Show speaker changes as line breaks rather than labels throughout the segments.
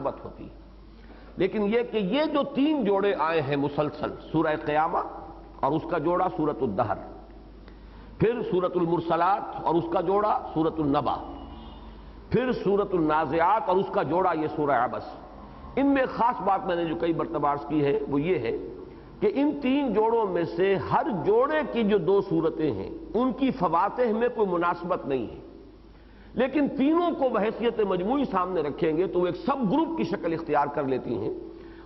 مناسبت ہوتی ہے۔ لیکن یہ کہ یہ جو تین جوڑے آئے ہیں مسلسل، سورہ قیامہ اور اس کا جوڑا سورۃ الدہر، پھر سورۃ المرسلات اور اس کا جوڑا سورۃ النبا، پھر سورۃ النازعات اور اس کا جوڑا یہ سورہ عبس، ان میں خاص بات میں نے جو کئی مرتبہ عرض کی ہے وہ یہ ہے کہ ان تین جوڑوں میں سے ہر جوڑے کی جو دو صورتیں ہیں ان کی فواتح میں کوئی مناسبت نہیں ہے، لیکن تینوں کو بحیثیت مجموعی سامنے رکھیں گے تو وہ ایک سب گروپ کی شکل اختیار کر لیتی ہیں،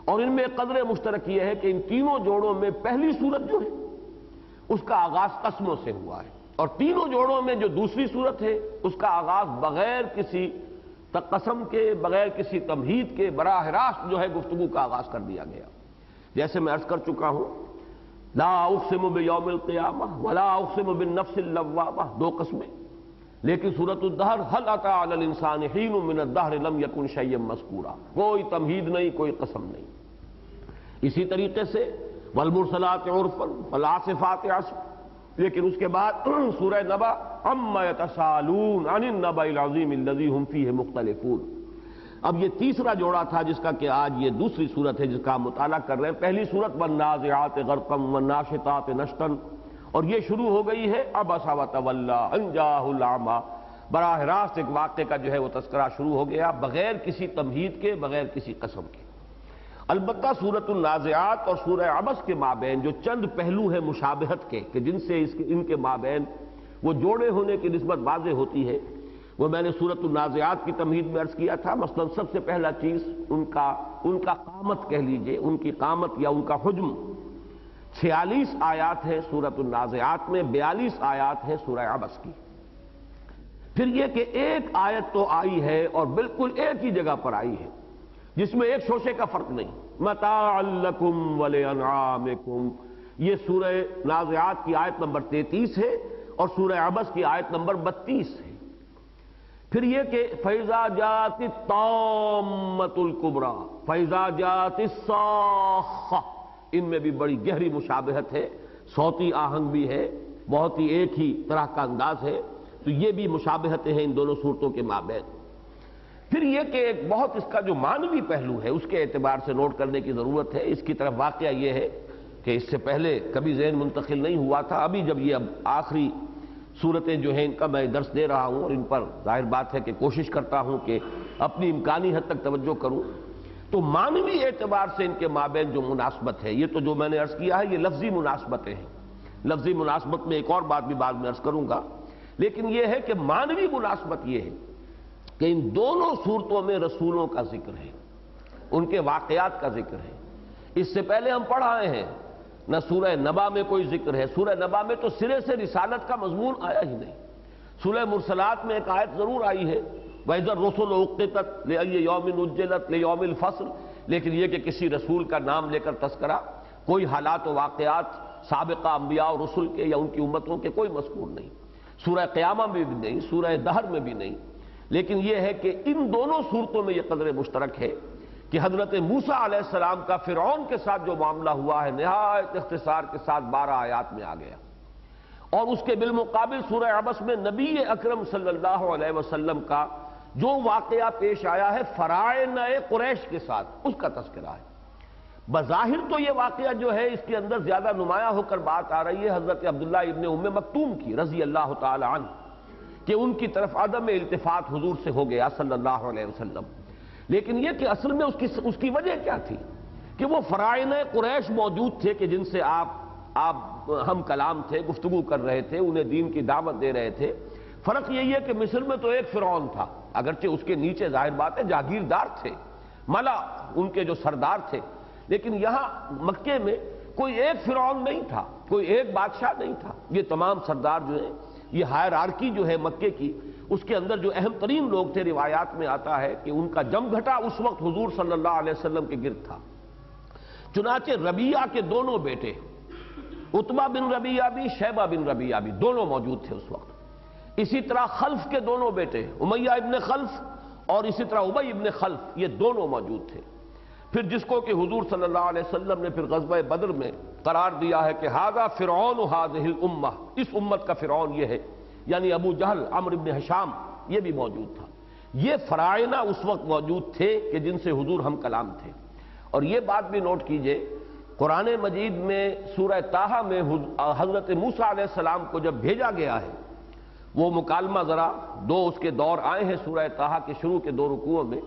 اور ان میں قدر مشترک یہ ہے کہ ان تینوں جوڑوں میں پہلی صورت جو ہے اس کا آغاز قسموں سے ہوا ہے، اور تینوں جوڑوں میں جو دوسری صورت ہے اس کا آغاز بغیر کسی قسم کے، بغیر کسی تمہید کے براہ راست جو ہے گفتگو کا آغاز کر دیا گیا۔ جیسے میں عرض کر چکا ہوں، لا اقسم بیوم القیامہ ولا اقسم بالنفس اللوامہ، دو قسمیں، لیکن سورۃ الدہر حل اتی علی الانسان حین من الدہر لم یکن شیئا مذکورا، کوئی تمہید نہیں، کوئی قسم نہیں۔ اسی طریقے سے والمرسلات عرفا فالعاصفات عصفا، لیکن اس کے بعد سورہ نبا عما یتساءلون عن النبأ العظیم الذی هم فیہ مختلفون۔ اب یہ تیسرا جوڑا تھا جس کا کہ آج یہ دوسری صورت ہے جس کا ہم مطالعہ کر رہے ہیں۔ پہلی صورت والنازعات غرقا والناشطات نشطا، اور یہ شروع ہو گئی ہے عبس وتولی ان جاءہ الاعمی، براہ راست ایک واقعے کا جو ہے وہ تذکرہ شروع ہو گیا بغیر کسی تمہید کے، بغیر کسی قسم کے۔ البتہ سورۃ النازعات اور سورہ عبس کے مابین جو چند پہلو ہیں مشابہت کے کہ جن سے ان کے مابین وہ جوڑے ہونے کی نسبت واضح ہوتی ہے، وہ میں نے سورۃ النازعات کی تمہید میں عرض کیا تھا۔ مثلا سب سے پہلا چیز ان کا قامت کہہ لیجئے، ان کی قامت یا ان کا حجم، 46 آیات ہے سورۃ النازعات میں، 42 آیات ہے سورہ عبس کی۔ پھر یہ کہ ایک آیت تو آئی ہے اور بالکل ایک ہی جگہ پر آئی ہے جس میں ایک شوشے کا فرق نہیں، متاعا لکم ولانعامکم، یہ سورہ نازعات کی آیت نمبر 33 ہے اور سورہ عبس کی آیت نمبر 32 ہے۔ پھر یہ کہ فَإِذَا جَاءَتِ الطَّامَّةُ الْكُبْرَى فَإِذَا جَاءَتِ الصَّاخَّةُ، ان میں بھی بڑی گہری مشابہت ہے، صوتی آہنگ بھی ہے، بہت ہی ایک ہی طرح کا انداز ہے، تو یہ بھی مشابہتیں ہیں ان دونوں صورتوں کے مابین۔ پھر یہ کہ ایک بہت اس کا جو معنوی پہلو ہے اس کے اعتبار سے نوٹ کرنے کی ضرورت ہے۔ اس کی طرف واقعہ یہ ہے کہ اس سے پہلے کبھی ذہن منتقل نہیں ہوا تھا، ابھی جب یہ اب آخری صورتیں جو ہیں ان کا میں درس دے رہا ہوں اور ان پر ظاہر بات ہے کہ کوشش کرتا ہوں کہ اپنی امکانی حد تک توجہ کروں، تو معنوی اعتبار سے ان کے مابین جو مناسبت ہے، یہ تو جو میں نے عرض کیا ہے یہ لفظی مناسبتیں ہیں، لفظی مناسبت میں ایک اور بات بھی بعد میں عرض کروں گا، لیکن یہ ہے کہ معنوی مناسبت یہ ہے کہ ان دونوں صورتوں میں رسولوں کا ذکر ہے، ان کے واقعات کا ذکر ہے۔ اس سے پہلے ہم پڑھ آئے ہیں نہ سورہ نبا میں کوئی ذکر ہے، سورہ نبا میں تو سرے سے رسالت کا مضمون آیا ہی نہیں۔ سورہ مرسلات میں ایک آیت ضرور آئی ہے وَإِذَا الرُّسُلُ أُقِّتَتْ لِأَيِّ يَوْمٍ أُجِّلَتْ لِيَوْمِ الْفَصْلِ، لیکن یہ کہ کسی رسول کا نام لے کر تذکرہ، کوئی حالات و واقعات سابقہ انبیاء اور رسل کے یا ان کی امتوں کے کوئی مذکور نہیں، سورہ قیامہ میں بھی نہیں، سورہ دہر میں بھی نہیں۔ لیکن یہ ہے کہ ان دونوں صورتوں میں یہ قدر مشترک ہے کہ حضرت موسیٰ علیہ السلام کا فرعون کے ساتھ جو معاملہ ہوا ہے نہایت اختصار کے ساتھ 12 آیات میں آ گیا، اور اس کے بالمقابل سورہ عبس میں نبی اکرم صلی اللہ علیہ وسلم کا جو واقعہ پیش آیا ہے فرعونِ قریش کے ساتھ، اس کا تذکرہ ہے۔ بظاہر تو یہ واقعہ جو ہے اس کے اندر زیادہ نمایاں ہو کر بات آ رہی ہے حضرت عبداللہ ابن ام مکتوم کی رضی اللہ تعالی عنہ، کہ ان کی طرف عدم التفات حضور سے ہو گیا صلی اللہ علیہ وسلم، لیکن یہ کہ اصل میں اس کی وجہ کیا تھی کہ وہ فرعونِ قریش موجود تھے کہ جن سے آپ ہم کلام تھے، گفتگو کر رہے تھے، انہیں دین کی دعوت دے رہے تھے۔ فرق یہی ہے کہ مصر میں تو ایک فرعون تھا، اگرچہ اس کے نیچے ظاہر بات ہے جاگیردار تھے، ملا ان کے جو سردار تھے، لیکن یہاں مکے میں کوئی ایک فرعون نہیں تھا، کوئی ایک بادشاہ نہیں تھا، یہ تمام سردار جو ہیں، یہ ہائرارکی جو ہے مکے کی، اس کے اندر جو اہم ترین لوگ تھے، روایات میں آتا ہے کہ ان کا جم گھٹا اس وقت حضور صلی اللہ علیہ وسلم کے گرد تھا۔ چنانچہ ربیعہ کے دونوں بیٹے عتبہ بن ربیعہ بھی، شیبہ بن ربیعہ بھی، دونوں موجود تھے اس وقت۔ اسی طرح خلف کے دونوں بیٹے امیہ ابن خلف اور اسی طرح ابی ابن خلف، یہ دونوں موجود تھے۔ پھر جس کو کہ حضور صلی اللہ علیہ وسلم نے پھر غزوہ بدر میں قرار دیا ہے کہ ھذا فرعون ھذہ الامہ، اس امت کا فرعون یہ ہے، یعنی ابو جہل عمرو بن ہشام، یہ بھی موجود تھا۔ یہ فرائض اس وقت موجود تھے کہ جن سے حضور ہم کلام تھے۔ اور یہ بات بھی نوٹ کیجئے، قرآن مجید میں سورہ طٰہٰ میں حضرت موسیٰ علیہ السلام کو جب بھیجا گیا ہے، وہ مکالمہ ذرا دو اس کے دور آئے ہیں سورہ طٰہٰ کے شروع کے 2 رکوعوں میں،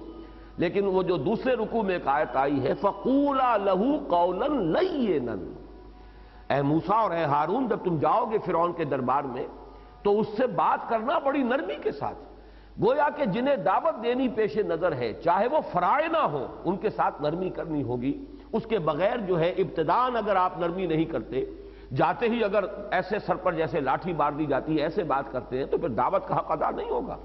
لیکن وہ جو دوسرے رکوع میں ایک آیت آئی ہے فَقُولَا لَهُ قَوْلًا لَيِّنًا، اے موسیٰ اور اے ہارون جب تم جاؤ گے فرعون کے دربار میں تو اس سے بات کرنا بڑی نرمی کے ساتھ، گویا کہ جنہیں دعوت دینی پیش نظر ہے چاہے وہ فرائض نہ ہو ان کے ساتھ نرمی کرنی ہوگی، اس کے بغیر جو ہے ابتداءً اگر آپ نرمی نہیں کرتے، جاتے ہی اگر ایسے سر پر جیسے لاٹھی مار دی جاتی ہے ایسے بات کرتے ہیں تو پھر دعوت کا حق ادا نہیں ہوگا۔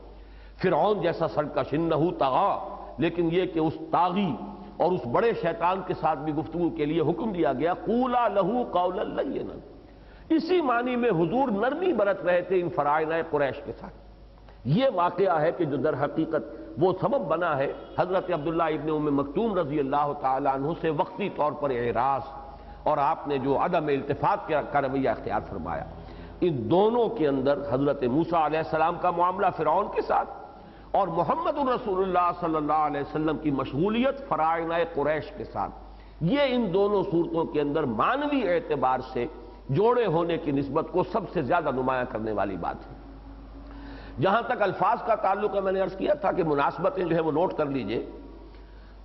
فرعون جیسا سرکش انہ طغیٰ، لیکن یہ کہ اس طاغی اور اس بڑے شیطان کے ساتھ بھی گفتگو کے لیے حکم دیا گیا قولا لہ قولا لینا، اسی معنی میں حضور نرمی برت رہے تھے ان فرائض قریش کے ساتھ۔ یہ واقعہ ہے کہ جو در حقیقت وہ سبب بنا ہے حضرت عبداللہ ابن ام مکتوم رضی اللہ تعالی عنہ سے وقتی طور پر اعراض اور آپ نے جو عدم التفات کا رویہ اختیار فرمایا۔ ان دونوں کے اندر حضرت موسیٰ علیہ السلام کا معاملہ فرعون کے ساتھ اور محمد رسول اللہ صلی اللہ علیہ وسلم کی مشغولیت فرائض قریش کے ساتھ، یہ ان دونوں صورتوں کے اندر معنوی اعتبار سے جوڑے ہونے کی نسبت کو سب سے زیادہ نمایاں کرنے والی بات ہے۔ جہاں تک الفاظ کا تعلق ہے، میں نے عرض کیا تھا کہ مناسبتیں جو ہے وہ نوٹ کر لیجئے۔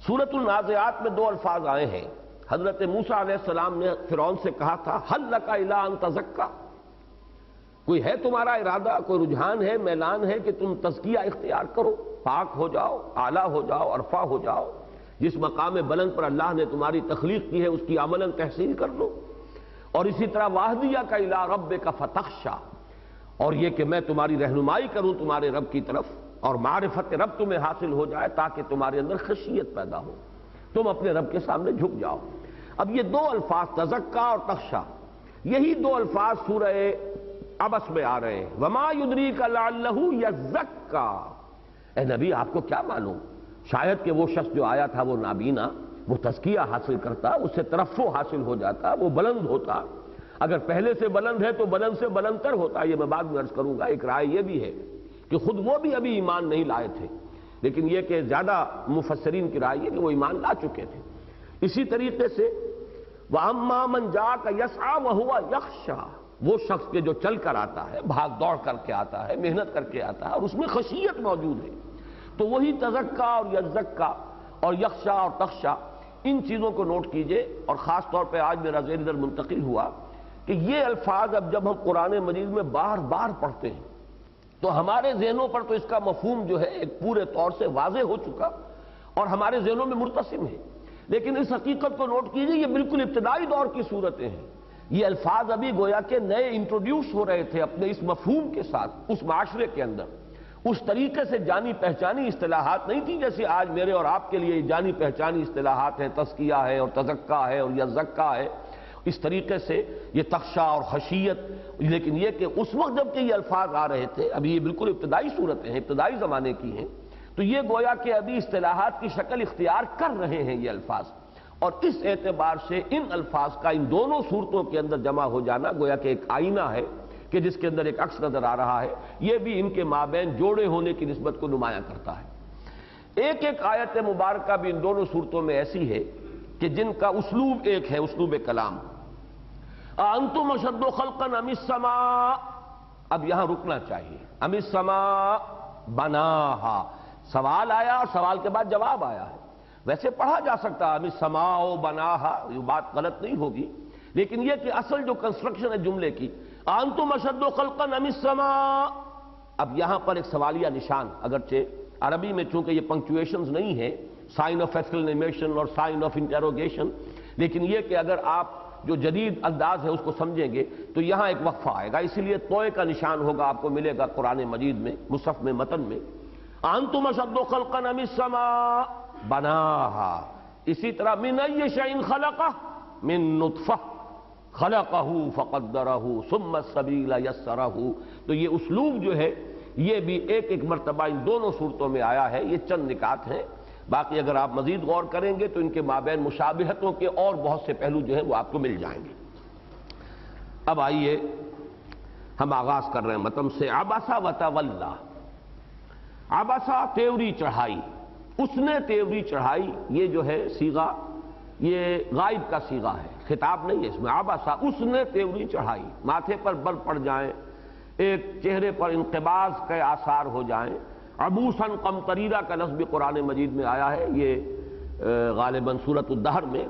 سورۃ النازعات میں 2 الفاظ آئے ہیں۔ حضرت موسیٰ علیہ السلام نے فرعون سے کہا تھا ہل لک الی ان تزکا، کوئی ہے تمہارا ارادہ، کوئی رجحان ہے، میلان ہے کہ تم تزکیہ اختیار کرو، پاک ہو جاؤ، اعلیٰ ہو جاؤ، عرفہ ہو جاؤ، جس مقام بلند پر اللہ نے تمہاری تخلیق کی ہے اس کی عملاً تحسین کر لو۔ اور اسی طرح واہدیک الی ربک فتخشی، اور یہ کہ میں تمہاری رہنمائی کروں تمہارے رب کی طرف اور معرفت رب تمہیں حاصل ہو جائے تاکہ تمہارے اندر خشیت پیدا ہو، تم اپنے رب کے سامنے جھک جاؤ۔ اب یہ 2 الفاظ تزکا اور تخشا، یہی 2 الفاظ سورہ عبس میں آ رہے ہیں۔ وما یدریک لعلہ یزکا، اے نبی آپ کو کیا معلوم شاید کہ وہ شخص جو آیا تھا وہ نابینا، وہ تزکیہ حاصل کرتا، اس سے ترفع حاصل ہو جاتا، وہ بلند ہوتا، اگر پہلے سے بلند ہے تو بلند سے بلند تر ہوتا۔ یہ میں بعد میں عرض کروں گا۔ ایک رائے یہ بھی ہے کہ خود وہ بھی ابھی ایمان نہیں لائے تھے، لیکن یہ کہ زیادہ مفسرین کی رائے ہے کہ وہ ایمان لا چکے تھے۔ اسی طریقے سے وَأَمَّا مَنْ جَاءَكَ يَسْعَىٰ وَهُوَ يَخْشَىٰ، وہ شخص کے جو چل کر آتا ہے، بھاگ دوڑ کر کے آتا ہے، محنت کر کے آتا ہے اور اس میں خشیت موجود ہے، تو وہی تزکا اور یزکا اور یخشا اور تخشا، ان چیزوں کو نوٹ کیجئے۔ اور خاص طور پہ آج میرا ذہن ادھر منتقل ہوا کہ یہ الفاظ اب جب ہم قرآن مجید میں بار بار پڑھتے ہیں تو ہمارے ذہنوں پر تو اس کا مفہوم جو ہے ایک پورے طور سے واضح ہو چکا اور ہمارے ذہنوں میں مرتسم ہے، لیکن اس حقیقت کو نوٹ کیجئے یہ بالکل ابتدائی دور کی صورتیں ہیں۔ یہ الفاظ ابھی گویا کہ نئے انٹروڈیوس ہو رہے تھے اپنے اس مفہوم کے ساتھ اس معاشرے کے اندر، اس طریقے سے جانی پہچانی اصطلاحات نہیں تھی جیسے آج میرے اور آپ کے لیے جانی پہچانی اصطلاحات ہیں، تزکیہ ہے اور تزکا ہے اور یزکا ہے، اس طریقے سے یہ تخشا اور خشیت۔ لیکن یہ کہ اس وقت جب کہ یہ الفاظ آ رہے تھے، ابھی یہ بالکل ابتدائی صورتیں ہیں، ابتدائی زمانے کی ہیں، تو یہ گویا کہ ابھی اصطلاحات کی شکل اختیار کر رہے ہیں یہ الفاظ، اور اس اعتبار سے ان الفاظ کا ان دونوں صورتوں کے اندر جمع ہو جانا گویا کہ ایک آئینہ ہے کہ جس کے اندر ایک عکس نظر آ رہا ہے، یہ بھی ان کے مابین جوڑے ہونے کی نسبت کو نمایاں کرتا ہے۔ ایک ایک آیت مبارکہ بھی ان دونوں صورتوں میں ایسی ہے کہ جن کا اسلوب ایک ہے، اسلوب کلام۔ انتم اشد خلقا ام السماء، اب یہاں رکنا چاہیے۔ ام السماء بناہا، سوال آیا اور سوال کے بعد جواب آیا ہے۔ ویسے پڑھا جا سکتا ام السماء بناہا، یہ بات غلط نہیں ہوگی، لیکن یہ کہ اصل جو کنسٹرکشن ہے جملے کی انتم اشد خلقا ام السماء، اب یہاں پر ایک سوالیہ نشان، اگرچہ عربی میں چونکہ یہ پنکچویشنز نہیں ہے، سائن آف ایکسکلیمیشن اور سائن آف انٹروگیشن، لیکن یہ کہ اگر آپ جو جدید انداز ہے اس کو سمجھیں گے تو یہاں ایک وقفہ آئے گا، اسی لیے توئے کا نشان ہوگا، آپ کو ملے گا قرآن مجید میں مصحف میں متن میں انتم اشد خلقا ام السماء بناہا۔ اسی طرح من ای شیء خلقہ من نطفہ خلقہ فقدرہ ثم السبیل یسرہ، تو یہ اسلوب جو ہے یہ بھی ایک ایک مرتبہ ان دونوں صورتوں میں آیا ہے۔ یہ چند نکات ہیں، باقی اگر آپ مزید غور کریں گے تو ان کے مابین مشابہتوں کے اور بہت سے پہلو جو ہیں وہ آپ کو مل جائیں گے۔ اب آئیے ہم آغاز کر رہے ہیں متن سے۔ عبس وتولی، عبسا تیوری چڑھائی، اس نے تیوری چڑھائی، یہ جو ہے صیغہ یہ غائب کا صیغہ ہے، خطاب نہیں ہے اس میں. عبسا اس نے تیوری چڑھائی، ماتھے پر بر پڑ جائیں، ایک چہرے پر انقباض کے آثار ہو جائیں. عبوساً قمطریرہ کا لفظ بھی قرآن مجید میں آیا ہے، یہ غالباً سورۃ الدہر میں.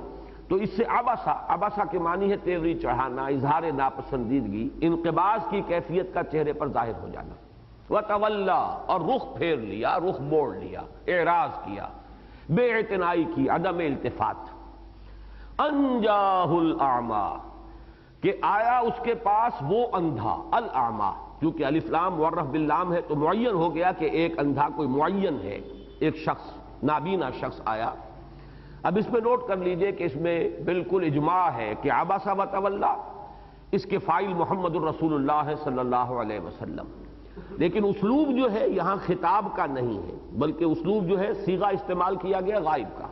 تو اس سے عبسا کے معنی ہے تیوری چڑھانا، اظہار ناپسندیدگی، انقباض کی کیفیت کا چہرے پر ظاہر ہو جانا. وتولا اور رخ پھیر لیا، رخ موڑ لیا، اعراض کیا، بے اعتنائی کی، عدم التفات. انجاہ الاعمی کہ آیا اس کے پاس وہ اندھا، الاعمی کیونکہ الف لام معرف باللام ہے تو معین ہو گیا کہ ایک اندھا کوئی معین ہے، ایک شخص نابینا شخص آیا. اب اس میں نوٹ کر لیجئے کہ اس میں بالکل اجماع ہے کہ عبسا وتولا اس کے فاعل محمد الرسول اللہ صلی اللہ علیہ وسلم. لیکن اسلوب جو ہے یہاں خطاب کا نہیں ہے، بلکہ اسلوب جو ہے صیغہ استعمال کیا گیا غائب کا.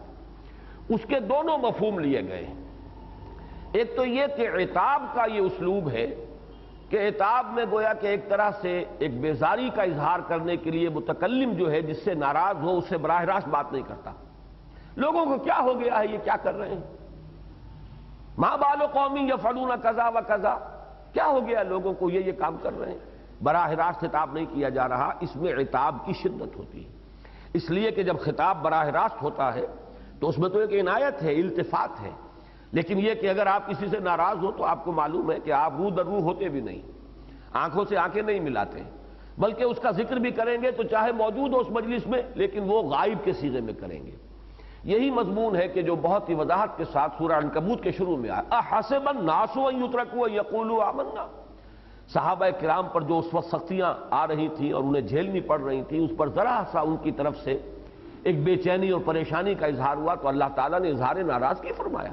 اس کے دونوں مفہوم لیے گئے ہیں. ایک تو یہ کہ عتاب کا یہ اسلوب ہے کہ عتاب میں گویا کہ ایک طرح سے ایک بیزاری کا اظہار کرنے کے لیے متکلم جو ہے جس سے ناراض ہو اس سے براہ راست بات نہیں کرتا. لوگوں کو کیا ہو گیا ہے، یہ کیا کر رہے ہیں، ما بال قوم یفعلون کذا و کذا، کیا ہو گیا لوگوں کو، یہ کام کر رہے ہیں. براہ راست خطاب نہیں کیا جا رہا، اس میں عتاب کی شدت ہوتی ہے. اس لیے کہ جب خطاب براہ راست ہوتا ہے تو اس میں تو ایک عنایت ہے، التفات ہے. لیکن یہ کہ اگر آپ کسی سے ناراض ہو تو آپ کو معلوم ہے کہ آپ روح در روح ہوتے بھی نہیں، آنکھوں سے آنکھیں نہیں ملاتے، بلکہ اس کا ذکر بھی کریں گے تو چاہے موجود ہو اس مجلس میں لیکن وہ غائب کے صیغے میں کریں گے. یہی مضمون ہے کہ جو بہت ہی وضاحت کے ساتھ سورہ عنکبوت کے شروع میں آیا، احسب الناس ان یترکوا ان یقولوا آمنا. صحابہ کرام پر جو اس وقت سختیاں آ رہی تھیں اور انہیں جھیلنی پڑ رہی تھیں، اس پر ذرا سا ان کی طرف سے ایک بے چینی اور پریشانی کا اظہار ہوا تو اللہ تعالیٰ نے اظہار ناراضگی فرمایا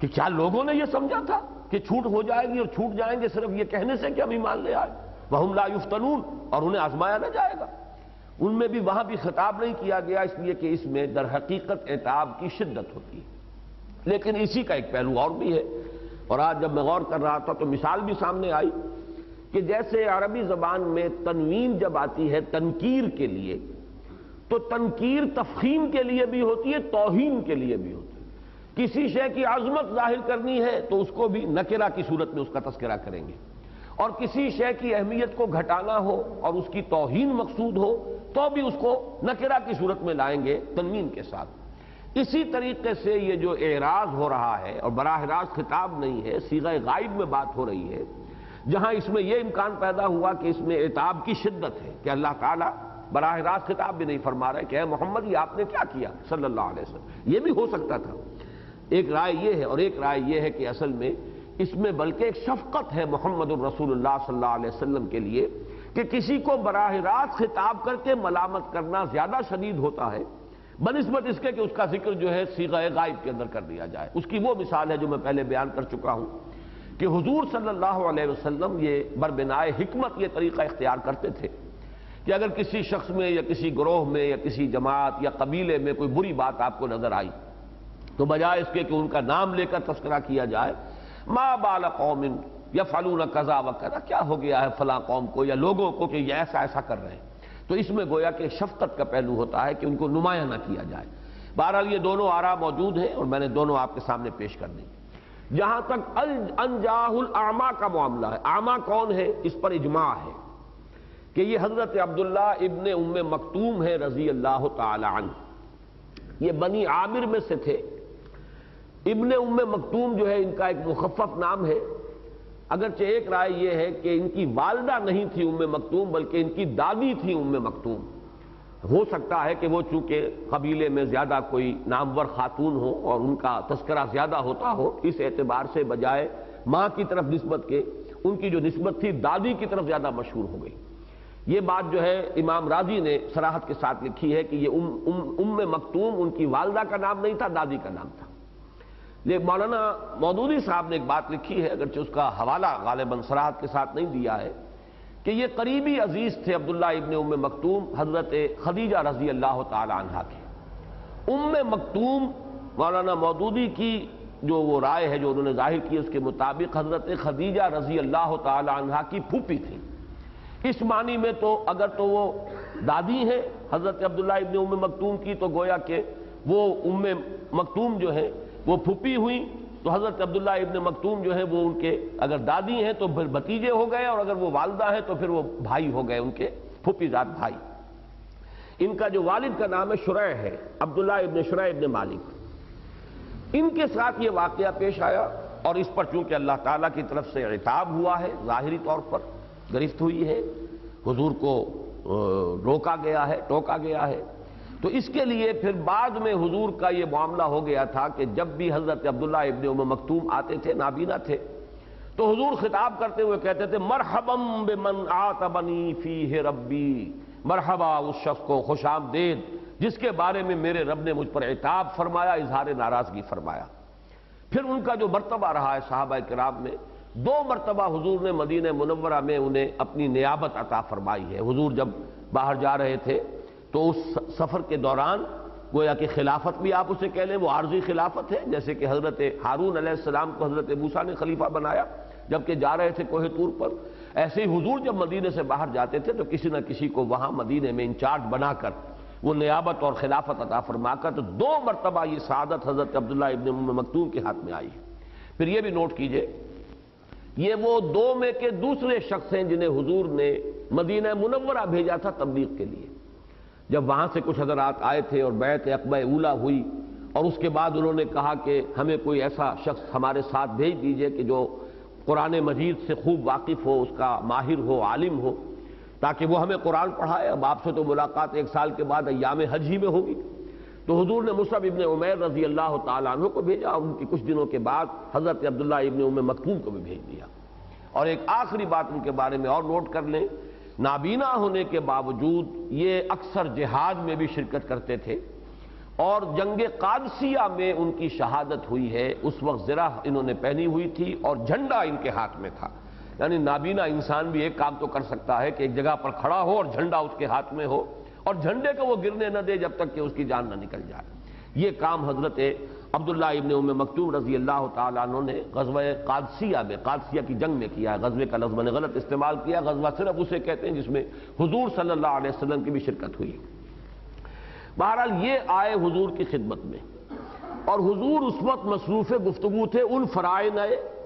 کہ کیا لوگوں نے یہ سمجھا تھا کہ چھوٹ ہو جائے گی اور چھوٹ جائیں گے صرف یہ کہنے سے کہ ہم ایمان لے آئے، وہم لا یفتنون، اور انہیں آزمایا نہ جائے گا. ان میں بھی وہاں بھی خطاب نہیں کیا گیا، اس لیے کہ اس میں در حقیقت عتاب کی شدت ہوتی ہے. لیکن اسی کا ایک پہلو اور بھی ہے، اور آج جب میں غور کر رہا تھا تو مثال بھی سامنے آئی کہ جیسے عربی زبان میں تنوین جب آتی ہے تنکیر کے لیے تو تنکیر تفخیم کے لیے بھی ہوتی ہے، توہین کے لیے بھی ہوتی ہے. کسی شے کی عظمت ظاہر کرنی ہے تو اس کو بھی نکرہ کی صورت میں اس کا تذکرہ کریں گے، اور کسی شے کی اہمیت کو گھٹانا ہو اور اس کی توہین مقصود ہو تو بھی اس کو نکرہ کی صورت میں لائیں گے تنوین کے ساتھ. اسی طریقے سے یہ جو اعراض ہو رہا ہے اور براہ راست خطاب نہیں ہے، صیغہ غائب میں بات ہو رہی ہے، جہاں اس میں یہ امکان پیدا ہوا کہ اس میں عتاب کی شدت ہے کہ اللہ تعالیٰ براہ راست خطاب بھی نہیں فرما رہے کہ اے محمد یہ آپ نے کیا کیا صلی اللہ علیہ وسلم. یہ بھی ہو سکتا تھا. ایک رائے یہ ہے، اور ایک رائے یہ ہے کہ اصل میں اس میں بلکہ ایک شفقت ہے محمد الرسول اللہ صلی اللہ علیہ وسلم کے لیے کہ کسی کو براہ راست خطاب کر کے ملامت کرنا زیادہ شدید ہوتا ہے بنسبت اس کے کہ اس کا ذکر جو ہے صیغہ غائب کے اندر کر دیا جائے. اس کی وہ مثال ہے جو میں پہلے بیان کر چکا ہوں کہ حضور صلی اللہ علیہ وسلم یہ بربنائے حکمت یہ طریقہ اختیار کرتے تھے کہ اگر کسی شخص میں یا کسی گروہ میں یا کسی جماعت یا قبیلے میں کوئی بری بات آپ کو نظر آئی تو بجائے اس کے کہ ان کا نام لے کر تذکرہ کیا جائے، ما بال قوم یفعلون کذا و کذا، کیا ہو گیا ہے فلاں قوم کو یا لوگوں کو کہ یہ ایسا ایسا کر رہے ہیں. تو اس میں گویا کہ شفقت کا پہلو ہوتا ہے کہ ان کو نمایاں نہ کیا جائے. بہرحال یہ دونوں آراء موجود ہیں اور میں نے دونوں آپ کے سامنے پیش کر دی. جہاں تک انجاہ الاعمی کا معاملہ ہے، اعمی کون ہے اس پر اجماع ہے کہ یہ حضرت عبداللہ ابن ام مکتوم ہے رضی اللہ تعالی عنہ. یہ بنی عامر میں سے تھے. ابن ام مکتوم جو ہے ان کا ایک مخفف نام ہے، اگرچہ ایک رائے یہ ہے کہ ان کی والدہ نہیں تھی ام مکتوم بلکہ ان کی دادی تھی ام مکتوم. ہو سکتا ہے کہ وہ چونکہ قبیلے میں زیادہ کوئی نامور خاتون ہو اور ان کا تذکرہ زیادہ ہوتا ہو، اس اعتبار سے بجائے ماں کی طرف نسبت کے ان کی جو نسبت تھی دادی کی طرف زیادہ مشہور ہو گئی. یہ بات جو ہے امام راضی نے صراحت کے ساتھ لکھی ہے کہ یہ ام مکتوم ان کی والدہ کا نام نہیں تھا، دادی کا نام تھا. لیکن مولانا مودودی صاحب نے ایک بات لکھی ہے، اگرچہ اس کا حوالہ غالباً صراحت کے ساتھ نہیں دیا ہے، کہ یہ قریبی عزیز تھے عبداللہ ابن ام مکتوم حضرت خدیجہ رضی اللہ تعالی عنہا کے. ام مکتوم مولانا مودودی کی جو وہ رائے ہے جو انہوں نے ظاہر کی اس کے مطابق حضرت خدیجہ رضی اللہ تعالی عنہا کی پھوپھی تھی. اس معنی میں تو اگر تو وہ دادی ہیں حضرت عبداللہ ابن ام مکتوم کی، تو گویا کہ وہ ام مکتوم جو ہے وہ پھوپھی ہوئی، تو حضرت عبداللہ ابن مکتوم جو ہے وہ ان کے اگر دادی ہیں تو پھر بھتیجے ہو گئے، اور اگر وہ والدہ ہیں تو پھر وہ بھائی ہو گئے، ان کے پھوپھی ذات بھائی۔ ان کا جو والد کا نام ہے شریح ہے، عبداللہ ابن شریح ابن مالک۔ ان کے ساتھ یہ واقعہ پیش آیا، اور اس پر چونکہ اللہ تعالیٰ کی طرف سے عتاب ہوا ہے، ظاہری طور پر گرفت ہوئی ہے، حضور کو روکا گیا ہے، ٹوکا گیا ہے، تو اس کے لیے پھر بعد میں حضور کا یہ معاملہ ہو گیا تھا کہ جب بھی حضرت عبداللہ ابن ام مکتوم آتے تھے، نابینا تھے، تو حضور خطاب کرتے ہوئے کہتے تھے مرحبا بمن عاتبنی فیہ ربی، مرحبا اس شخص کو، خوش آمدید جس کے بارے میں میرے رب نے مجھ پر عتاب فرمایا، اظہار ناراضگی فرمایا۔ پھر ان کا جو مرتبہ رہا ہے صحابہ کرام میں، 2 مرتبہ حضور نے مدینہ منورہ میں انہیں اپنی نیابت عطا فرمائی ہے۔ حضور جب باہر جا رہے تھے تو اس سفر کے دوران گویا کہ خلافت بھی آپ اسے کہہ لیں، وہ عارضی خلافت ہے، جیسے کہ حضرت ہارون علیہ السلام کو حضرت موسیٰ نے خلیفہ بنایا جبکہ جا رہے تھے کوہ طور پر، ایسے ہی حضور جب مدینے سے باہر جاتے تھے تو کسی نہ کسی کو وہاں مدینے میں انچارج بنا کر وہ نیابت اور خلافت عطا فرما کر، تو 2 مرتبہ یہ سعادت حضرت عبداللہ ابن ام مکتوم کے ہاتھ میں آئی ہے۔ پھر یہ بھی نوٹ کیجئے، یہ وہ 2 میں کے دوسرے شخص ہیں جنہیں حضور نے مدینہ منورہ بھیجا تھا تبلیغ کے لیے۔ جب وہاں سے کچھ حضرات آئے تھے اور بیعت عقبہ اولیٰ ہوئی، اور اس کے بعد انہوں نے کہا کہ ہمیں کوئی ایسا شخص ہمارے ساتھ بھیج دیجئے کہ جو قرآن مجید سے خوب واقف ہو، اس کا ماہر ہو، عالم ہو، تاکہ وہ ہمیں قرآن پڑھائے۔ اب آپ سے تو ملاقات 1 سال کے بعد ایام حج ہی میں ہوگی، تو حضور نے مصعب ابن عمیر رضی اللہ تعالیٰ عنہ کو بھیجا، ان کی کچھ دنوں کے بعد حضرت عبداللہ ابن ام مکتوم کو بھی بھیج دیا۔ اور ایک آخری بات ان کے بارے میں اور نوٹ کر لیں، نابینا ہونے کے باوجود یہ اکثر جہاد میں بھی شرکت کرتے تھے، اور جنگ قادسیہ میں ان کی شہادت ہوئی ہے، اس وقت زرہ انہوں نے پہنی ہوئی تھی اور جھنڈا ان کے ہاتھ میں تھا۔ یعنی نابینا انسان بھی ایک کام تو کر سکتا ہے کہ ایک جگہ پر کھڑا ہو اور جھنڈا اس کے ہاتھ میں ہو، اور جھنڈے کو وہ گرنے نہ دے جب تک کہ اس کی جان نہ نکل جائے۔ یہ کام حضرت عبداللہ ابن ام مکتوم رضی اللہ تعالیٰ عنہ نے غزوہ قادسیہ میں، قادسیہ کی جنگ میں کیا ہے۔ غزوے کا لفظ میں نے غلط استعمال کیا، غزوہ صرف اسے کہتے ہیں جس میں حضور صلی اللہ علیہ وسلم کی بھی شرکت ہوئی۔ بہرحال یہ آئے حضور کی خدمت میں، اور حضور اس وقت مصروف گفتگو تھے ان فرائض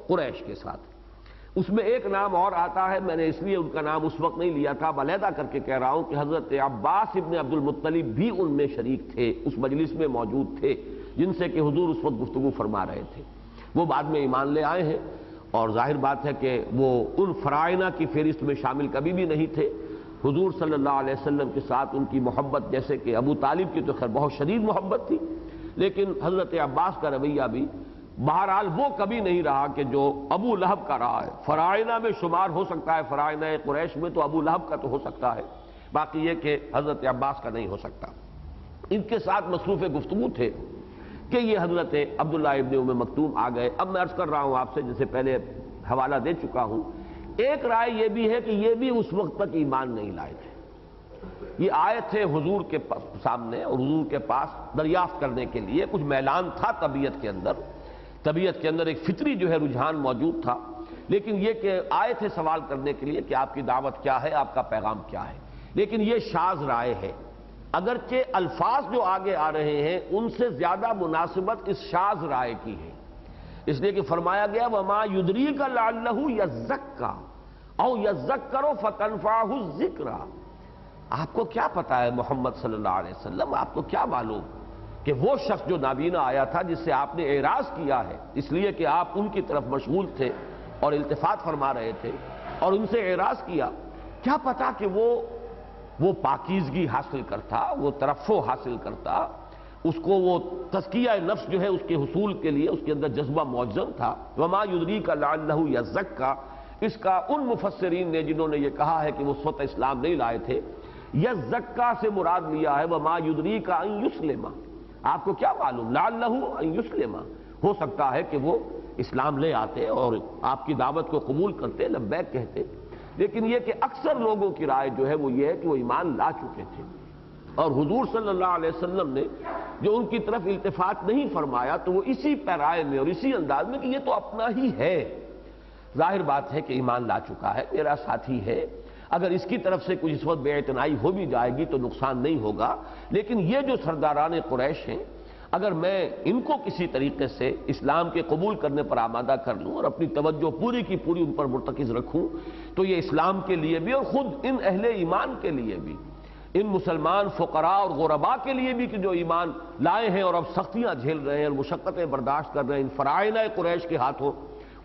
قریش کے ساتھ۔ اس میں ایک نام اور آتا ہے، میں نے اس لیے ان کا نام اس وقت نہیں لیا تھا، علیحدہ کر کے کہہ رہا ہوں کہ حضرت عباس ابن عبد المطلب بھی ان میں شریک تھے، اس مجلس میں موجود تھے جن سے کہ حضور اس وقت گفتگو فرما رہے تھے۔ وہ بعد میں ایمان لے آئے ہیں، اور ظاہر بات ہے کہ وہ ان فرائض کی فہرست میں شامل کبھی بھی نہیں تھے۔ حضور صلی اللہ علیہ وسلم کے ساتھ ان کی محبت، جیسے کہ ابو طالب کی تو خیر بہت شدید محبت تھی، لیکن حضرت عباس کا رویہ بھی بہرحال وہ کبھی نہیں رہا کہ جو ابو لہب کا رہا ہے۔ فرائض میں شمار ہو سکتا ہے، فرائض قریش میں تو ابو لہب کا تو ہو سکتا ہے، باقی یہ کہ حضرت عباس کا نہیں ہو سکتا۔ ان کے ساتھ مصروف گفتگو تھے کہ یہ حضرت عبداللہ ابن ام مکتوم آ گئے۔ اب میں عرض کر رہا ہوں آپ سے، جسے پہلے حوالہ دے چکا ہوں، ایک رائے یہ بھی ہے کہ یہ بھی اس وقت تک ایمان نہیں لائے تھے۔ یہ آئے تھے حضور کے سامنے اور حضور کے پاس دریافت کرنے کے لیے، کچھ میلان تھا طبیعت کے اندر ایک فطری جو ہے رجحان موجود تھا، لیکن یہ کہ آئے تھے سوال کرنے کے لیے کہ آپ کی دعوت کیا ہے، آپ کا پیغام کیا ہے۔ لیکن یہ شاذ رائے ہے، اگرچہ الفاظ جو آگے آ رہے ہیں ان سے زیادہ مناسبت اس شاذ رائے کی ہے، اس لیے کہ فرمایا گیا وَمَا يُدْرِيكَ لَعَلَّهُ يَزَّكَّىٰ اَوْ يَذَّكَّرُ فَتَنْفَعَهُ الذِّكْرَىٰ۔ آپ کو کیا پتا ہے محمد صلی اللہ علیہ وسلم، آپ کو کیا معلوم کہ وہ شخص جو نابینا آیا تھا جس سے آپ نے اعراض کیا ہے، اس لیے کہ آپ ان کی طرف مشغول تھے اور التفات فرما رہے تھے اور ان سے اعراض کیا، کیا پتا کہ وہ پاکیزگی حاصل کرتا، وہ ترفع حاصل کرتا، اس کو وہ تزکیہ نفس جو ہے اس کے حصول کے لیے اس کے اندر جذبہ موجزن تھا۔ وما یدریک لعلہ یزکا، اس کا ان مفسرین نے جنہوں نے یہ کہا ہے کہ وہ سوت اسلام نہیں لائے تھے، یزکا سے مراد لیا ہے وما یدریک ان یسلم، آپ کو کیا معلوم، لعلہ ان یسلم، ہو سکتا ہے کہ وہ اسلام لے آتے اور آپ کی دعوت کو قبول کرتے، لبیک کہتے۔ لیکن یہ کہ اکثر لوگوں کی رائے جو ہے وہ یہ ہے کہ وہ ایمان لا چکے تھے، اور حضور صلی اللہ علیہ وسلم نے جو ان کی طرف التفات نہیں فرمایا تو وہ اسی پیرائے میں اور اسی انداز میں کہ یہ تو اپنا ہی ہے، ظاہر بات ہے کہ ایمان لا چکا ہے، میرا ساتھی ہے، اگر اس کی طرف سے کچھ اس وقت بے اعتنائی ہو بھی جائے گی تو نقصان نہیں ہوگا، لیکن یہ جو سرداران قریش ہیں، اگر میں ان کو کسی طریقے سے اسلام کے قبول کرنے پر آمادہ کر لوں اور اپنی توجہ پوری کی پوری ان پر مرتکز رکھوں، تو یہ اسلام کے لیے بھی اور خود ان اہل ایمان کے لیے بھی، ان مسلمان فقراء اور غرباء کے لیے بھی کہ جو ایمان لائے ہیں اور اب سختیاں جھیل رہے ہیں اور مشقتیں برداشت کر رہے ہیں ان فرعونہ قریش کے ہاتھوں،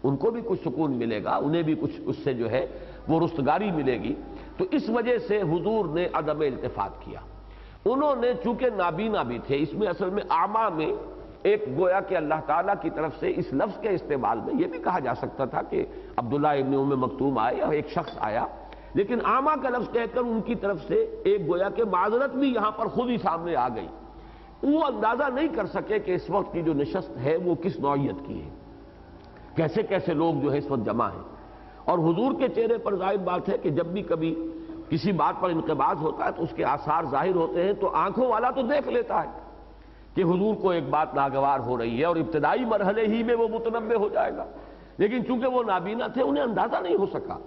ان کو بھی کچھ سکون ملے گا، انہیں بھی کچھ اس سے جو ہے وہ رستگاری ملے گی۔ تو اس وجہ سے حضور نے عدم التفات کیا۔ انہوں نے چونکہ نابینا بھی تھے، اس میں اصل میں اعمیٰ میں ایک گویا کہ اللہ تعالیٰ کی طرف سے اس لفظ کے استعمال میں یہ بھی کہا جا سکتا تھا کہ عبداللہ ابن ام مکتوم آئے یا ایک شخص آیا، لیکن اعمیٰ کا لفظ کہہ کر ان کی طرف سے ایک گویا کہ معذرت بھی یہاں پر خود ہی سامنے آ گئی۔ وہ اندازہ نہیں کر سکے کہ اس وقت کی جو نشست ہے وہ کس نوعیت کی ہے، کیسے کیسے لوگ جو ہے اس وقت جمع ہیں، اور حضور کے چہرے پر ظاہر بات ہے کہ جب بھی کبھی کسی بات پر انقباض ہوتا ہے تو اس کے آثار ظاہر ہوتے ہیں، تو آنکھوں والا تو دیکھ لیتا ہے کہ حضور کو ایک بات ناگوار ہو رہی ہے اور ابتدائی مرحلے ہی میں وہ متنبہ ہو جائے گا، لیکن چونکہ وہ نابینا تھے انہیں اندازہ نہیں ہو سکا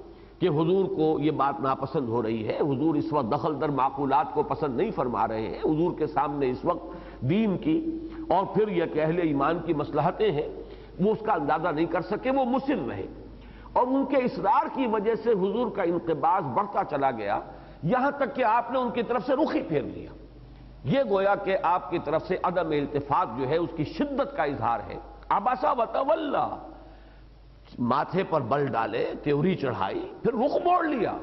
کہ حضور کو یہ بات ناپسند ہو رہی ہے، حضور اس وقت دخل در معقولات کو پسند نہیں فرما رہے ہیں، حضور کے سامنے اس وقت دین کی اور پھر یہ کہ اہل ایمان کی مصلحتیں ہیں، وہ اس کا اندازہ نہیں کر سکے، وہ مصر رہے، اور ان کے اصرار کی وجہ سے حضور کا انقباض بڑھتا چلا گیا، یہاں تک کہ آپ نے ان کی طرف سے رخ ہی پھیر لیا۔ یہ گویا کہ آپ کی طرف سے عدم التفات جو ہے اس کی شدت کا اظہار ہے۔ عبسا وتولا، ماتھے پر بل ڈالے، تیوری چڑھائی، پھر رخ موڑ لیا۔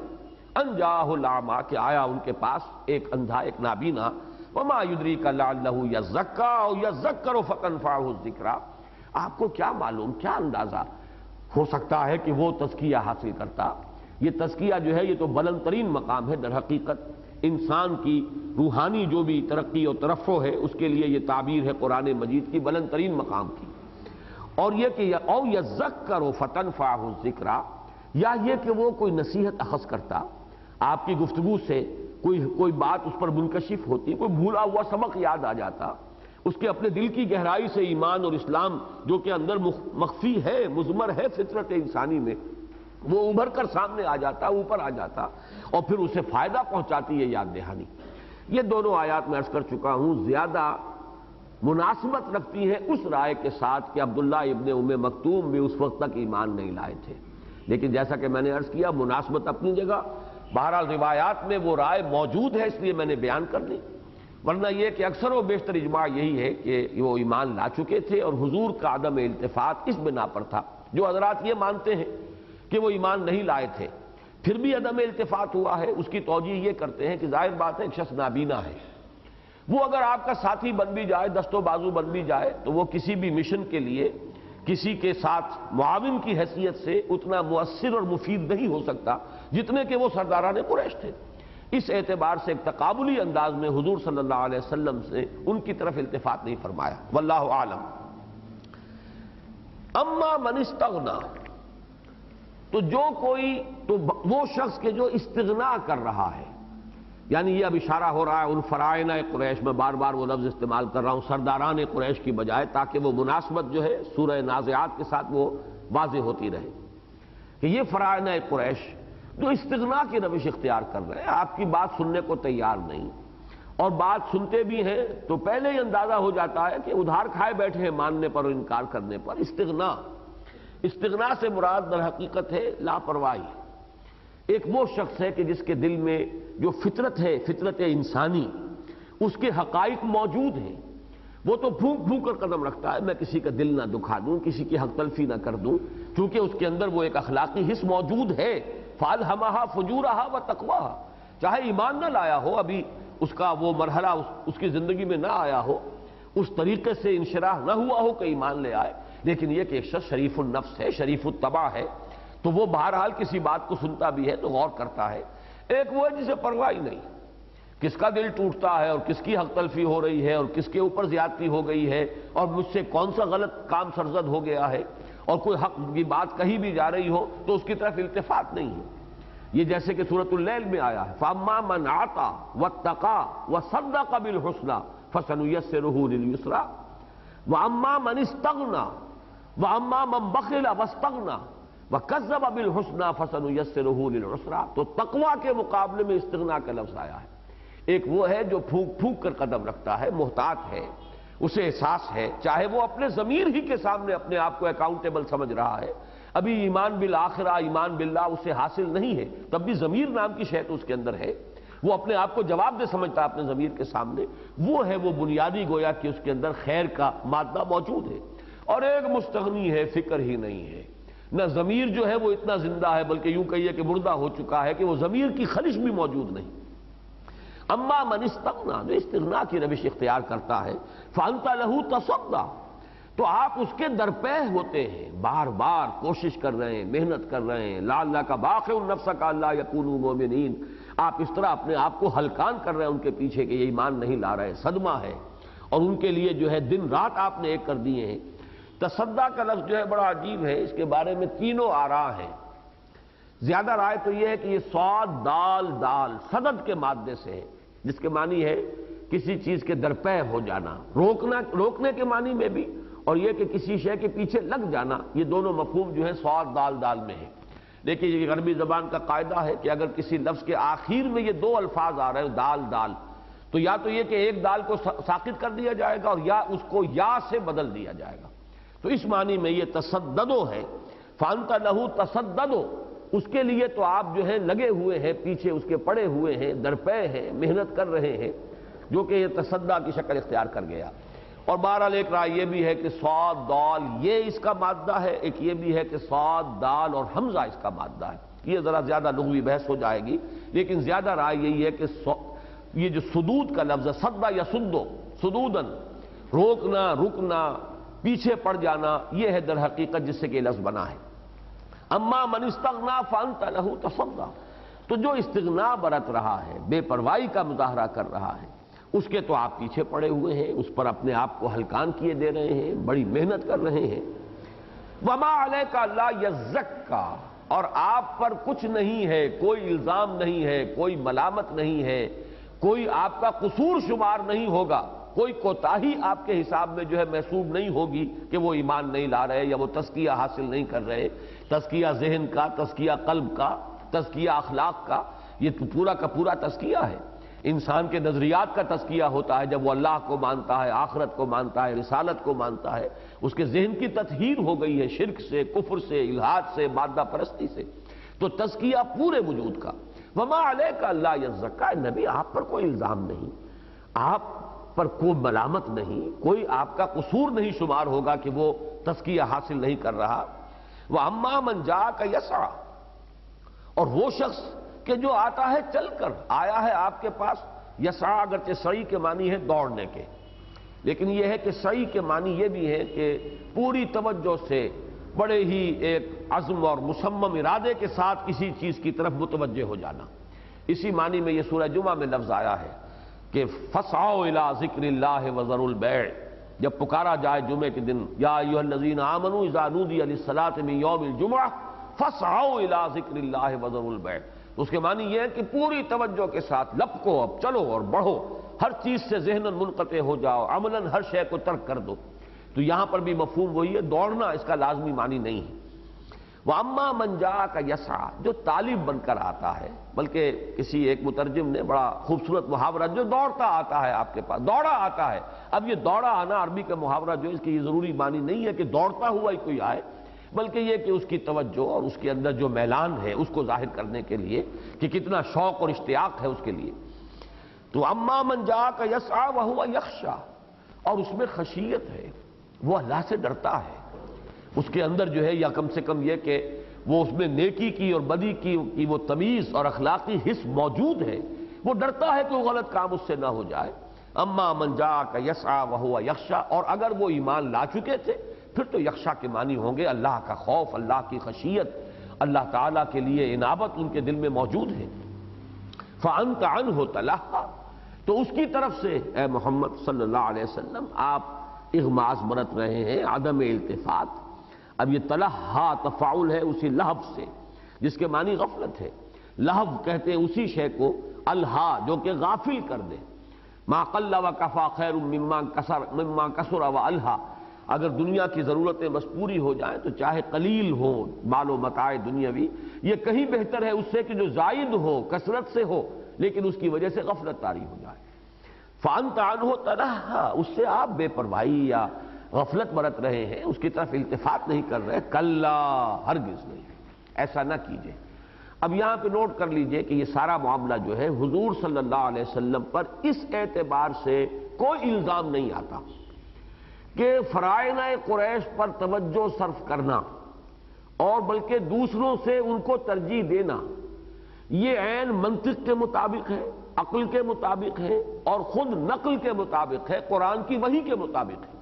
ان جاءہ الاعمیٰ، کہ آیا ان کے پاس ایک اندھا، ایک نابینا۔ وما یدریک لعلہ یزکیٰ او یذکر فتنفعہ الذکریٰ، آپ کو کیا معلوم، کیا اندازہ ہو سکتا ہے کہ وہ تزکیہ حاصل کرتا۔ یہ تزکیہ جو ہے یہ تو بلند ترین مقام ہے، در حقیقت انسان کی روحانی جو بھی ترقی اور ترفع ہے اس کے لیے یہ تعبیر ہے قرآن مجید کی بلند ترین مقام کی۔ اور یہ کہ او یذکر فتنفعہ الذکریٰ، یا یہ کہ وہ کوئی نصیحت اخذ کرتا، آپ کی گفتگو سے کوئی بات اس پر منکشف ہوتی، کوئی بھولا ہوا سبق یاد آ جاتا، اس کے اپنے دل کی گہرائی سے ایمان اور اسلام جو کہ اندر مخفی ہے، مضمر ہے فطرت انسانی میں، وہ ابھر کر سامنے آ جاتا، اوپر آ جاتا، اور پھر اسے فائدہ پہنچاتی ہے یاد دہانی۔ یہ دونوں آیات میں عرض کر چکا ہوں زیادہ مناسبت رکھتی ہے اس رائے کے ساتھ کہ عبداللہ ابن ام مکتوم بھی اس وقت تک ایمان نہیں لائے تھے، لیکن جیسا کہ میں نے عرض کیا مناسبت اپنی جگہ، بہرحال روایات میں وہ رائے موجود ہے اس لیے میں نے بیان کر دی، ورنہ یہ کہ اکثر و بیشتر اجماع یہی ہے کہ وہ ایمان لا چکے تھے، اور حضور کا عدم التفات اس بنا پر تھا۔ جو حضرات یہ مانتے ہیں کہ وہ ایمان نہیں لائے تھے پھر بھی عدم التفات ہوا ہے، اس کی توجیہ یہ کرتے ہیں کہ ظاہر بات ہے ایک شخص نابینا ہے، وہ اگر آپ کا ساتھی بن بھی جائے، دست و بازو بن بھی جائے، تو وہ کسی بھی مشن کے لیے کسی کے ساتھ معاون کی حیثیت سے اتنا مؤثر اور مفید نہیں ہو سکتا جتنے کہ وہ سرداران قریش تھے۔ اس اعتبار سے ایک تقابلی انداز میں حضور صلی اللہ علیہ وسلم سے ان کی طرف التفات نہیں فرمایا، واللہ اعلم۔ اما من استغنا، تو وہ شخص کے جو استغنا کر رہا ہے، یعنی یہ اب اشارہ ہو رہا ہے ان فرعونہ قریش، میں بار بار وہ لفظ استعمال کر رہا ہوں سرداران قریش کی بجائے، تاکہ وہ مناسبت جو ہے سورہ نازعات کے ساتھ وہ واضح ہوتی رہے، کہ یہ فرعونہ قریش جو استغنا کی روش اختیار کر رہے ہیں، آپ کی بات سننے کو تیار نہیں، اور بات سنتے بھی ہیں تو پہلے ہی اندازہ ہو جاتا ہے کہ ادھار کھائے بیٹھے ہیں ماننے پر اور انکار کرنے پر۔ استغنا سے مراد در حقیقت ہے لاپرواہی۔ ایک وہ شخص ہے کہ جس کے دل میں جو فطرت ہے، فطرت انسانی، اس کے حقائق موجود ہیں، وہ تو پھونک پھونک کر قدم رکھتا ہے، میں کسی کا دل نہ دکھا دوں، کسی کی حق تلفی نہ کر دوں، کیونکہ اس کے اندر وہ ایک اخلاقی حص موجود ہے، فَأَلْهَمَهَا فُجُورَهَا وَتَقْوَاهَا، چاہے ایمان نہ لایا ہو، ابھی اس کا وہ مرحلہ اس کی زندگی میں نہ آیا ہو، اس طریقے سے انشراح نہ ہوا ہو کہ ایمان لے آئے، لیکن یہ کہ ایک شخص شریف النفس ہے، شریف الطبع ہے، تو وہ بہرحال کسی بات کو سنتا بھی ہے تو غور کرتا ہے۔ ایک وہ ہے جسے پرواہ ہی نہیں، کس کا دل ٹوٹتا ہے اور کس کی حق تلفی ہو رہی ہے اور کس کے اوپر زیادتی ہو گئی ہے اور مجھ سے کون سا غلط کام سرزد ہو گیا ہے، اور کوئی حق کی بات کہیں بھی جا رہی ہو تو اس کی طرف التفات نہیں ہے۔ یہ جیسے کہ سورۃ اللیل میں آیا ہے، فَأَمَّا مَنْ أَعْطَىٰ وَاتَّقَىٰ وَصَدَّقَ بِالْحُسْنَىٰ فَسَنُيَسِّرُهُ لِلْيُسْرَىٰ وَأَمَّا مَنِ اسْتَغْنَىٰ وَأَمَّا مَنْ بَخِلَ وَاسْتَغْنَىٰ وَكَذَّبَ بِالْحُسْنَىٰ فَسَنُيَسِّرُهُ لِلْعُسْرَىٰ، تو تقویٰ کے مقابلے میں استغنا کا لفظ آیا ہے۔ ایک وہ ہے جو پھونک پھونک کر قدم رکھتا ہے، محتاط ہے، اسے احساس ہے، چاہے وہ اپنے ضمیر ہی کے سامنے اپنے آپ کو اکاؤنٹیبل سمجھ رہا ہے، ابھی ایمان بالآخرہ، ایمان باللہ اسے حاصل نہیں ہے، تب بھی ضمیر نام کی شے تو اس کے اندر ہے، وہ اپنے آپ کو جواب دے سمجھتا ہے اپنے ضمیر کے سامنے، وہ ہے وہ بنیادی گویا کہ اس کے اندر خیر کا مادہ موجود ہے۔ اور ایک مستغنی ہے، فکر ہی نہیں ہے، نہ ضمیر جو ہے وہ اتنا زندہ ہے، بلکہ یوں کہیے کہ مردہ ہو چکا ہے کہ وہ ضمیر کی خلش بھی موجود نہیں۔ اما من استغنا، جو استغنا کی روش اختیار کرتا ہے، فانت لہ تصدی، تو آپ اس کے درپے ہوتے ہیں، بار بار کوشش کر رہے ہیں، محنت کر رہے ہیں، لعلک باخع نفسک الا یکونوا مؤمنین، آپ اس طرح اپنے آپ کو ہلکان کر رہے ہیں ان کے پیچھے کہ یہ ایمان نہیں لا رہے، صدمہ ہے، اور ان کے لیے جو ہے دن رات آپ نے ایک کر دیے ہیں۔ تصدی کا لفظ جو ہے بڑا عجیب ہے، اس کے بارے میں تینوں آراء ہیں۔ زیادہ رائے تو یہ ہے کہ یہ صاد دال دال صدد کے مادے سے ہے، جس کے معنی ہے کسی چیز کے درپے ہو جانا، روکنے کے معنی میں بھی، اور یہ کہ کسی شے کے پیچھے لگ جانا، یہ دونوں مفہوم جو ہے صاد دال دال میں ہے۔ لیکن یہ عربی زبان کا قاعدہ ہے کہ اگر کسی لفظ کے آخر میں یہ دو الفاظ آ رہے ہیں دال دال، تو یا تو یہ کہ ایک دال کو ساقط کر دیا جائے گا اور یا اس کو یا سے بدل دیا جائے گا، تو اس معنی میں یہ تصددو ہے، فانت لہ تصددو، اس کے لیے تو آپ جو ہے لگے ہوئے ہیں، پیچھے اس کے پڑے ہوئے ہیں، درپے ہیں، محنت کر رہے ہیں، جو کہ یہ تصدیٰ کی شکل اختیار کر گیا۔ اور بہرحال ایک رائے یہ بھی ہے کہ صاد دال یہ اس کا مادہ ہے، ایک یہ بھی ہے کہ صاد دال اور حمزہ اس کا مادہ ہے، یہ ذرا زیادہ لغوی بحث ہو جائے گی، لیکن زیادہ رائے یہی ہے کہ یہ جو سدود کا لفظ ہے، صدّ یصدّ، سدودن، روکنا، رکنا، پیچھے پڑ جانا، یہ ہے در حقیقت جس سے کہ لفظ بنا ہے۔ اما من استغنا فانت لہ تصدی، تو جو استغنا برت رہا ہے، بے پرواہی کا مظاہرہ کر رہا ہے، اس کے تو آپ پیچھے پڑے ہوئے ہیں، اس پر اپنے آپ کو ہلکان کیے دے رہے ہیں، بڑی محنت کر رہے ہیں۔ وما علیک الا یزکا، اور آپ پر کچھ نہیں ہے، کوئی الزام نہیں ہے، کوئی ملامت نہیں ہے، کوئی آپ کا قصور شمار نہیں ہوگا، کوئی کوتاہی آپ کے حساب میں جو ہے محسوب نہیں ہوگی کہ وہ ایمان نہیں لا رہے یا وہ تزکیہ حاصل نہیں کر رہے، تزکیہ ذہن کا، تزکیہ قلب کا، تزکیہ اخلاق کا، یہ پورا کا پورا تزکیہ ہے۔ انسان کے نظریات کا تزکیہ ہوتا ہے جب وہ اللہ کو مانتا ہے، آخرت کو مانتا ہے، رسالت کو مانتا ہے، اس کے ذہن کی تطہیر ہو گئی ہے شرک سے، کفر سے، الحاد سے، مادہ پرستی سے، تو تزکیہ پورے وجود کا۔ وما علیک الا یزکا، نبی آپ پر کوئی الزام نہیں، آپ پر کوئی ملامت نہیں، کوئی آپ کا قصور نہیں شمار ہوگا کہ وہ تزکیہ حاصل نہیں کر رہا۔ وَأَمَّا مَنْ جَاءَكَ يَسْعَىٰ، اور وہ شخص کہ جو آتا ہے چل کر، آیا ہے آپ کے پاس، یسعیٰ اگرچہ سعی کے معنی ہے دوڑنے کے، لیکن یہ ہے کہ سعی کے معنی یہ بھی ہے کہ پوری توجہ سے، بڑے ہی ایک عزم اور مصمم ارادے کے ساتھ کسی چیز کی طرف متوجہ ہو جانا، اسی معنی میں یہ سورہ جمعہ میں لفظ آیا ہے کہ فَاسْعَوْا إِلَىٰ ذِكْرِ اللَّهِ وَذَرُوا الْبَيْعَ، جب پکارا جائے جمعے کے دن، یا ایھا الذین آمنوا اذا نودی للصلاۃ من یوم الجمعہ فاسعوا الی ذکر اللہ وذروا البیع، اس کے معنی یہ ہے کہ پوری توجہ کے ساتھ لپکو، اب چلو اور بڑھو، ہر چیز سے ذہناً منقطع ہو جاؤ، عملاً ہر شے کو ترک کر دو۔ تو یہاں پر بھی مفہوم وہی ہے، دوڑنا اس کا لازمی معنی نہیں ہے۔ وَأَمَّا مَنْ جَاءَكَ يَسْعَىٰ، جو طالب بن کر آتا ہے، بلکہ کسی ایک مترجم نے بڑا خوبصورت محاورہ، جو دوڑتا آتا ہے آپ کے پاس، دوڑا آتا ہے۔ اب یہ دوڑا آنا عربی کا محاورہ جو اس کی یہ ضروری معنی نہیں ہے کہ دوڑتا ہوا ہی کوئی آئے، بلکہ یہ کہ اس کی توجہ اور اس کے اندر جو میلان ہے اس کو ظاہر کرنے کے لیے کہ کتنا شوق اور اشتیاق ہے اس کے لیے۔ تو اما من جاءک یسعیٰ وہو یخشیٰ، اور اس میں خشیت ہے، وہ اللہ سے ڈرتا ہے، اس کے اندر جو ہے، یا کم سے کم یہ کہ وہ اس میں نیکی کی اور بدی کی وہ تمیز اور اخلاقی حس موجود ہے، وہ ڈرتا ہے کہ وہ غلط کام اس سے نہ ہو جائے۔ اما من جاءک یسعیٰ وہو یخشیٰ، اور اگر وہ ایمان لا چکے تھے پھر تو یخشا کے معنی ہوں گے اللہ کا خوف، اللہ کی خشیت، اللہ تعالیٰ کے لیے انابت ان کے دل میں موجود ہے۔ فَأَنْتَ عَنْهُ تَلَهَّىٰ، تو اس کی طرف سے اے محمد صلی اللہ علیہ وسلم آپ اغماض برت رہے ہیں، عدم التفات۔ اب یہ تلہا تفاعل ہے اسی لہو سے جس کے معنی غفلت ہے، لہو کہتے ہیں اسی شے کو، الہا جو کہ غافل کر دے، ما قل وکفا خیر مما کثر والہا، اگر دنیا کی ضرورتیں بس پوری ہو جائیں تو چاہے قلیل ہو مال و متاع دنیاوی، یہ کہیں بہتر ہے اس سے کہ جو زائد ہو، کثرت سے ہو، لیکن اس کی وجہ سے غفلت طاری ہو جائے۔ فَأَنْتَ عَنْهُ تَلَهَّا، اس سے آپ بے پرواہی یا غفلت برت رہے ہیں، اس کی طرف التفات نہیں کر رہے، کلا، ہرگز نہیں، ایسا نہ کیجئے۔ اب یہاں پہ نوٹ کر لیجئے کہ یہ سارا معاملہ جو ہے حضور صلی اللہ علیہ وسلم پر اس اعتبار سے کوئی الزام نہیں آتا کہ فرائض قریش پر توجہ صرف کرنا اور بلکہ دوسروں سے ان کو ترجیح دینا یہ عین منطق کے مطابق ہے، عقل کے مطابق ہے اور خود نقل کے مطابق ہے، قرآن کی وحی کے مطابق ہے۔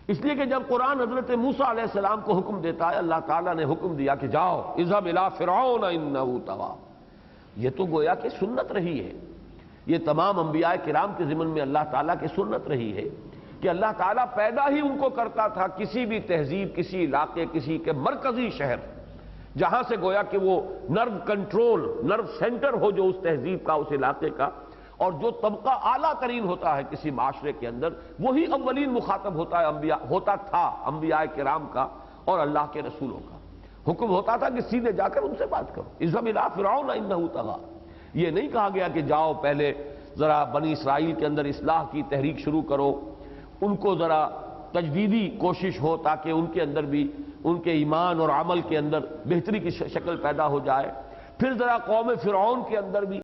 اس لیے کہ جب قرآن حضرت موسیٰ علیہ السلام کو حکم دیتا ہے، اللہ تعالیٰ نے حکم دیا کہ جاؤ اذهب الى فرعون انه طغى، یہ تو گویا کہ سنت رہی ہے، یہ تمام انبیاء کرام کے ضمن میں اللہ تعالیٰ کی سنت رہی ہے کہ اللہ تعالیٰ پیدا ہی ان کو کرتا تھا کسی بھی تہذیب، کسی علاقے، کسی کے مرکزی شہر، جہاں سے گویا کہ وہ نرو کنٹرول، نرو سینٹر ہو جو اس تہذیب کا، اس علاقے کا، اور جو طبقہ اعلیٰ ترین ہوتا ہے کسی معاشرے کے اندر، وہی اولین مخاطب ہوتا ہے ہوتا تھا انبیاء کرام کا اور اللہ کے رسولوں کا۔ حکم ہوتا تھا کہ سیدھے جا کر ان سے بات کرو، اذهب الى فرعون انه طغى۔ یہ نہیں کہا گیا کہ جاؤ پہلے ذرا بنی اسرائیل کے اندر اصلاح کی تحریک شروع کرو، ان کو ذرا تجدیدی کوشش ہو تاکہ ان کے اندر بھی ان کے ایمان اور عمل کے اندر بہتری کی شکل پیدا ہو جائے، پھر ذرا قوم فرعون کے اندر بھی